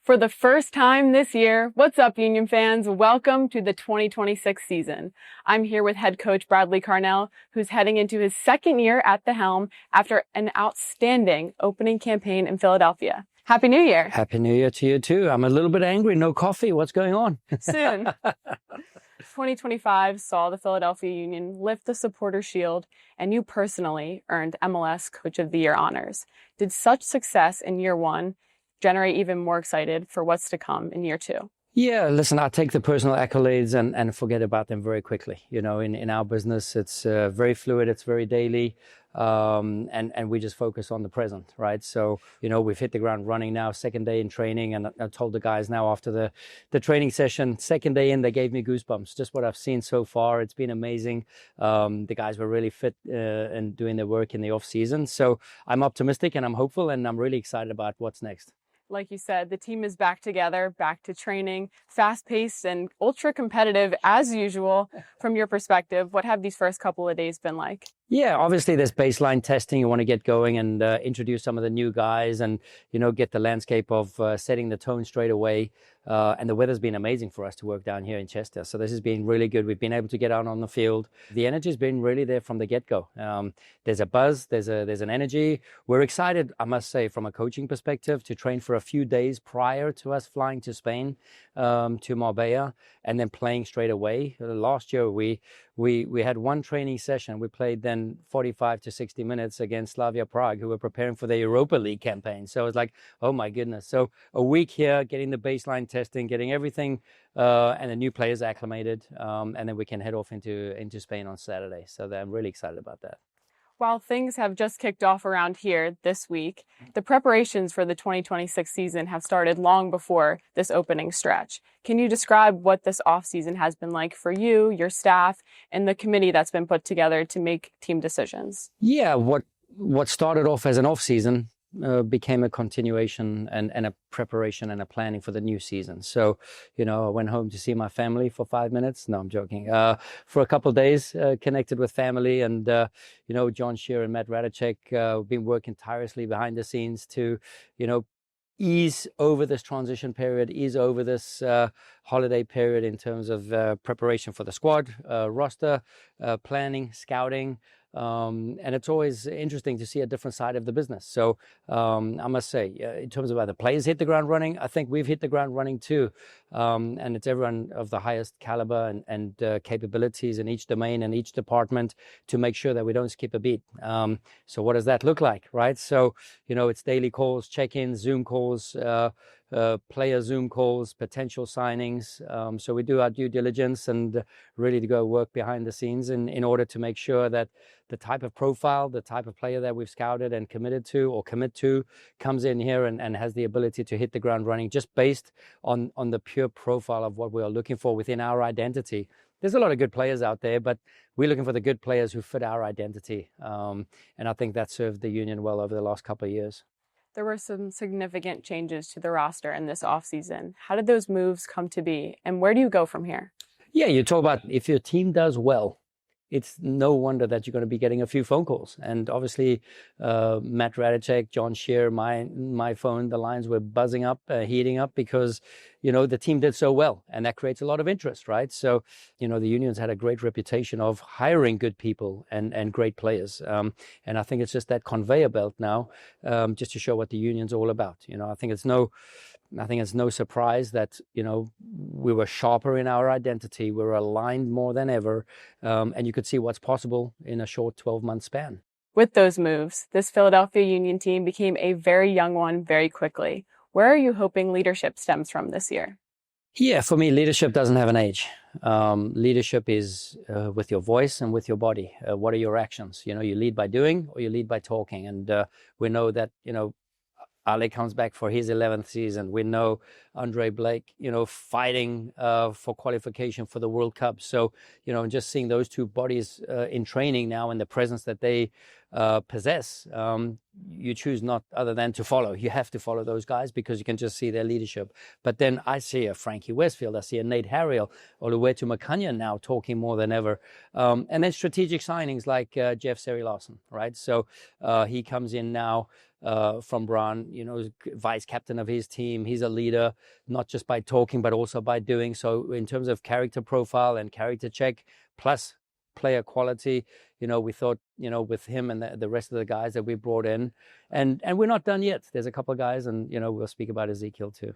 For the first time this year, what's up, Union fans? Welcome to the 2026 season. I'm here with head coach Bradley Carnell, who's heading into his second year at the helm after an outstanding opening campaign in Philadelphia. Happy New Year. Happy New Year to you too. I'm a little bit angry. No coffee. What's going on? Soon. 2025 saw the Philadelphia Union lift the Supporter Shield, and you personally earned MLS Coach of the Year honors. Did such success in year one generate even more excited for what's to come in year two? Yeah, listen, I take the personal accolades and forget about them very quickly. You know, in our business, it's very fluid, it's very daily, and we just focus on the present, right? So, you know, we've hit the ground running now, second day in training, and I told the guys now after the training session, second day in, they gave me goosebumps. Just what I've seen so far, it's been amazing. The guys were really fit and doing their work in the off season. So I'm optimistic and I'm hopeful, and I'm really excited about what's next. Like you said, the team is back together, back to training, fast-paced and ultra-competitive as usual. From your perspective, what have these first couple of days been like? Yeah, obviously there's baseline testing. You want to get going and introduce some of the new guys and, you know, get the landscape of setting the tone straight away. And the weather's been amazing for us to work down here in Chester. So this has been really good. We've been able to get out on the field. The energy's been really there from the get-go. There's a buzz, there's an energy. We're excited, I must say, from a coaching perspective, to train for a few days prior to us flying to Spain, to Marbella, and then playing straight away. Last year, we had one training session. We played then 45 to 60 minutes against Slavia Prague, who were preparing for the Europa League campaign. So it's like, oh my goodness. So a week here, getting the baseline testing, getting everything and the new players acclimated, and then we can head off into Spain on Saturday. So I'm really excited about that. While things have just kicked off around here this week, the preparations for the 2026 season have started long before this opening stretch. Can you describe what this offseason has been like for you, your staff, and the committee that's been put together to make team decisions? Yeah, what started off as an off-season became a continuation and a preparation and a planning for the new season. So, you know, I went home to see my family for 5 minutes. No, I'm joking. For a couple of days, connected with family, and you know, John Shearer and Matt Radicek have been working tirelessly behind the scenes to, you know, ease over this transition period, ease over this holiday period in terms of preparation for the squad, roster, planning, scouting. And it's always interesting to see a different side of the business. So I must say, in terms of how the players hit the ground running, I think we've hit the ground running too. And it's everyone of the highest caliber and capabilities in each domain and each department to make sure that we don't skip a beat. So what does that look like, right? So, you know, it's daily calls, check-ins, Zoom calls, player Zoom calls, potential signings. So we do our due diligence and really to go work behind the scenes in order to make sure that the type of profile, the type of player that we've scouted and committed to or commit to comes in here and has the ability to hit the ground running just based on the pure profile of what we are looking for within our identity. There's a lot of good players out there, but we're looking for the good players who fit our identity. And I think that served the Union well over the last couple of years. There were some significant changes to the roster in this offseason. How did those moves come to be, and where do you go from here? Yeah, you talk about if your team does well, it's no wonder that you're going to be getting a few phone calls. And obviously, Matt Radicek, John Shearer, my phone, the lines were buzzing up, heating up because, you know, the team did so well. And that creates a lot of interest, right? So, you know, the Union's had a great reputation of hiring good people and great players. And I think it's just that conveyor belt now, just to show what the Union's all about. You know, I think it's no surprise that, you know, we were sharper in our identity. We were aligned more than ever. And you could see what's possible in a short 12-month span. With those moves, this Philadelphia Union team became a very young one very quickly. Where are you hoping leadership stems from this year? Yeah, for me, leadership doesn't have an age. Leadership is with your voice and with your body. What are your actions? You know, you lead by doing or you lead by talking. And we know that, you know, Ale comes back for his 11th season. We know Andre Blake, you know, fighting for qualification for the World Cup. So, you know, just seeing those two bodies in training now and the presence that they possess, you choose not other than to follow. You have to follow those guys because you can just see their leadership. But then I see a Frankie Westfield, I see a Nate Harriel, Oluwetu Makanya now talking more than ever. And then strategic signings like Jeff Seri Larson, right? So he comes in now from Brian. You know, vice captain of his team. He's a leader, not just by talking, but also by doing. So in terms of character profile and character check, plus player quality, you know, we thought, you know, with him and the rest of the guys that we brought in, and we're not done yet. There's a couple of guys, and, you know, we'll speak about Ezekiel too.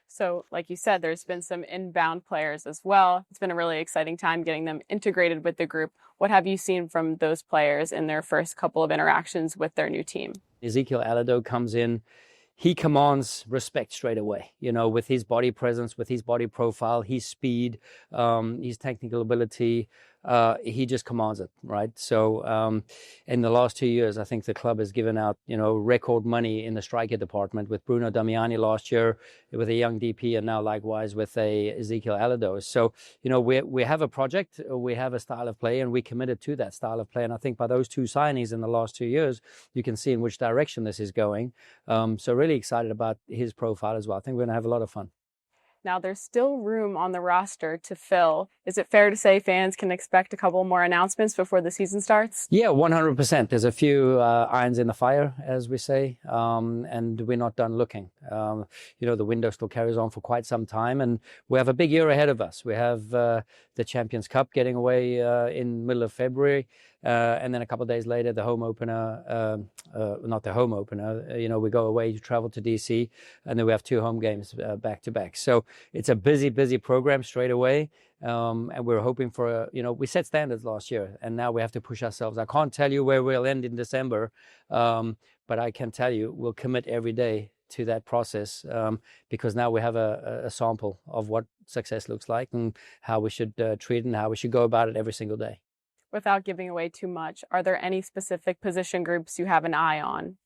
So, like you said, there's been some inbound players as well. It's been a really exciting time getting them integrated with the group. What have you seen from those players in their first couple of interactions with their new team? Ezekiel Alado comes in. He commands respect straight away, you know, with his body presence, with his body profile, his speed, his technical ability. He just commands it, right? So in the last 2 years, I think the club has given out, you know, record money in the striker department with Bruno Damiani last year, with a young DP, and now likewise with a Ezekiel Alado. So, you know, we have a project, we have a style of play, and we committed to that style of play. And I think by those two signings in the last 2 years, you can see in which direction this is going. So really excited about his profile as well. I think we're going to have a lot of fun. Now, there's still room on the roster to fill. Is it fair to say fans can expect a couple more announcements before the season starts? Yeah, 100%. There's a few irons in the fire, as we say, and we're not done looking. You know, the window still carries on for quite some time, and we have a big year ahead of us. We have the Champions Cup getting away in the middle of February, and then a couple of days later, the home opener, not the home opener, you know, we go away, travel to DC, and then we have 2 home games back to back. So it's a busy program straight away. And we're hoping for, you know, we set standards last year, and now we have to push ourselves. I can't tell you where we'll end in December, but I can tell you we'll commit every day to that process, because now we have a sample of what success looks like and how we should treat it and how we should go about it every single day. Without giving away too much, are there any specific position groups you have an eye on?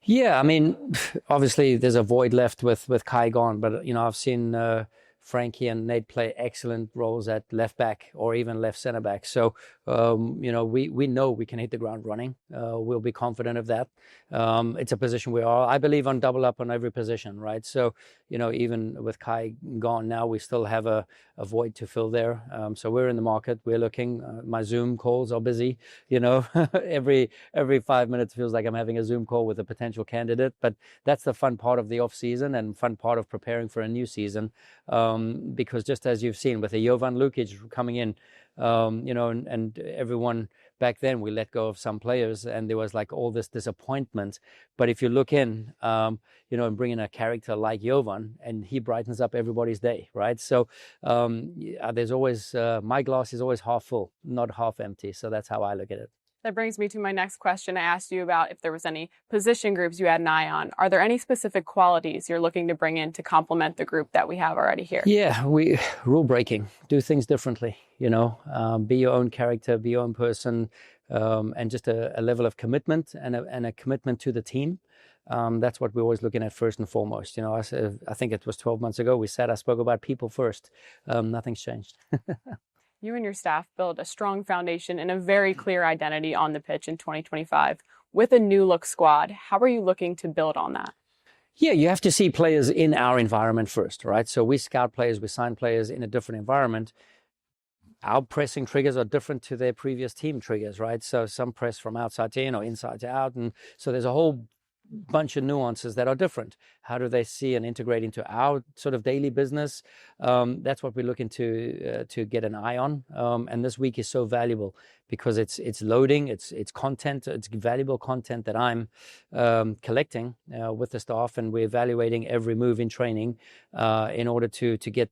Yeah, I mean, obviously there's a void left with Kai gone, but, you know, I've seen Frankie and Nate play excellent roles at left back or even left center back. So, you know, we know we can hit the ground running. We'll be confident of that. It's a position we are, I believe, on double up on every position, right? So, you know, even with Kai gone now, we still have a void to fill there. So we're in the market. We're looking. My Zoom calls are busy. You know, every 5 minutes feels like I'm having a Zoom call with a potential candidate. But that's the fun part of the off season and fun part of preparing for a new season. Because just as you've seen with the Jovan Lukic coming in, you know, and everyone back then, we let go of some players and there was like all this disappointment. But if you look in, you know, and bring in a character like Jovan, and he brightens up everybody's day, right? So there's always, my glass is always half full, not half empty. So that's how I look at it. That brings me to my next question. I asked you about if there was any position groups you had an eye on. Are there any specific qualities you're looking to bring in to complement the group that we have already here? Yeah, rule breaking, do things differently, you know, be your own character, be your own person, and just a level of commitment and a commitment to the team. That's what we're always looking at first and foremost. You know, I think it was 12 months ago, I spoke about people first. Nothing's changed. You and your staff built a strong foundation and a very clear identity on the pitch in 2025. With a new look squad, how are you looking to build on that? Yeah, you have to see players in our environment first, right? So we scout players, we sign players in a different environment. Our pressing triggers are different to their previous team triggers, right? So some press from outside to in or inside to out. And so there's a whole bunch of nuances that are different. How do they see and integrate into our sort of daily business? That's what we're looking to get an eye on. And this week is so valuable because it's loading, it's content, it's valuable content that I'm collecting with the staff, and we're evaluating every move in training in order to get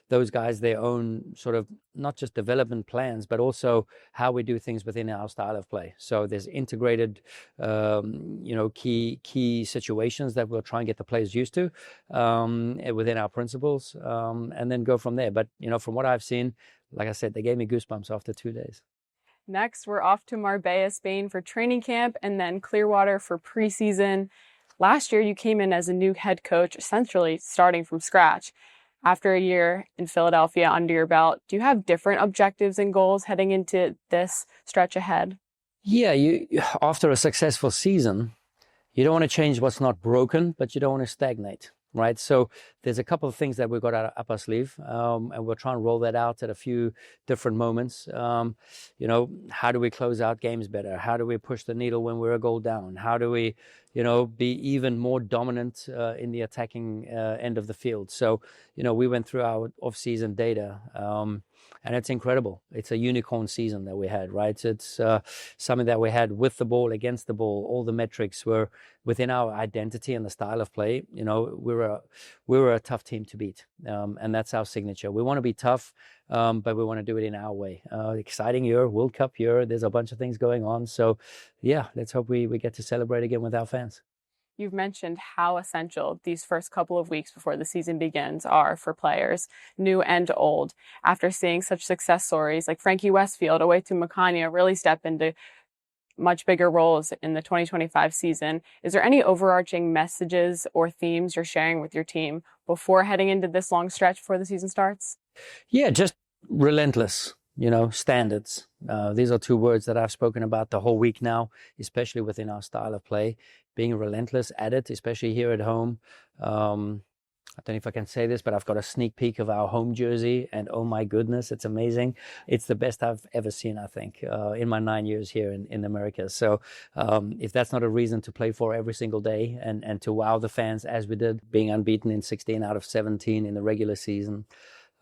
those guys their own sort of not just development plans, but also how we do things within our style of play. So there's integrated, you know, key situations that we'll try and get the players used to within our principles, and then go from there. But, you know, from what I've seen, like I said, they gave me goosebumps after 2 days. Next, we're off to Marbella, Spain for training camp and then Clearwater for preseason. Last year, you came in as a new head coach, essentially starting from scratch. After a year in Philadelphia under your belt, do you have different objectives and goals heading into this stretch ahead? Yeah, after a successful season, you don't want to change what's not broken, but you don't want to stagnate. right? So there's a couple of things that we've got up our sleeve, and we'll try and roll that out at a few different moments. How do we close out games better? How do we push the needle when we're a goal down? How do we, be even more dominant in the attacking end of the field? So, we went through our off-season data, and it's incredible. It's a unicorn season that we had, right? It's something that we had with the ball, against the ball. All the metrics were within our identity and the style of play. We were a tough team to beat, and that's our signature. We want to be tough, but we want to do it in our way. Exciting year, World Cup year. There's a bunch of things going on. So, yeah, let's hope we get to celebrate again with our fans. You've mentioned how essential these first couple of weeks before the season begins are for players, new and old. After seeing such success stories like Frankie Westfield, Owetu Makanya really step into much bigger roles in the 2025 season, is there any overarching messages or themes you're sharing with your team before heading into this long stretch before the season starts? Yeah, just relentless. Standards. These are two words that I've spoken about the whole week now, especially within our style of play. Being relentless at it, especially here at home. I don't know if I can say this, but I've got a sneak peek of our home jersey, and oh my goodness, it's amazing. It's the best I've ever seen, I think, in my 9 years here in America. So if that's not a reason to play for every single day and to wow the fans as we did, being unbeaten in 16 out of 17 in the regular season.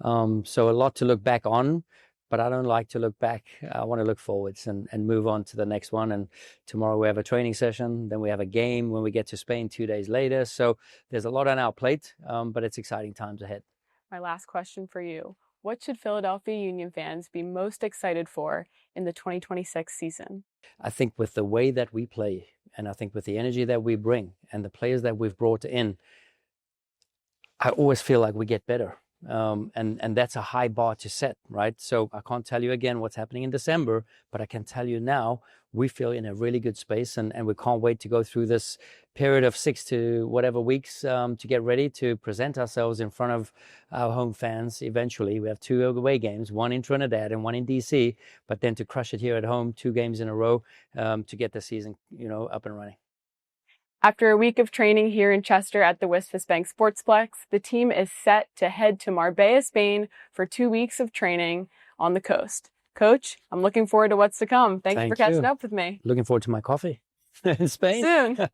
So a lot to look back on. But I don't like to look back. I want to look forwards and move on to the next one. And tomorrow we have a training session. Then we have a game when we get to Spain 2 days later. So there's a lot on our plate, but it's exciting times ahead. My last question for you. What should Philadelphia Union fans be most excited for in the 2026 season? I think with the way that we play, and I think with the energy that we bring and the players that we've brought in, I always feel like we get better. And that's a high bar to set, right? So I can't tell you again what's happening in December, but I can tell you now we feel in a really good space, and we can't wait to go through this period of 6 to whatever weeks to get ready to present ourselves in front of our home fans. Eventually, we have 2 away games, one in Trinidad and one in DC, but then to crush it here at home, 2 games in a row to get the season, up and running. After a week of training here in Chester at the Wisfis Bank Sportsplex, the team is set to head to Marbella, Spain for 2 weeks of training on the coast. Coach, I'm looking forward to what's to come. Thank you for catching up with me. Looking forward to my coffee in Spain. Soon.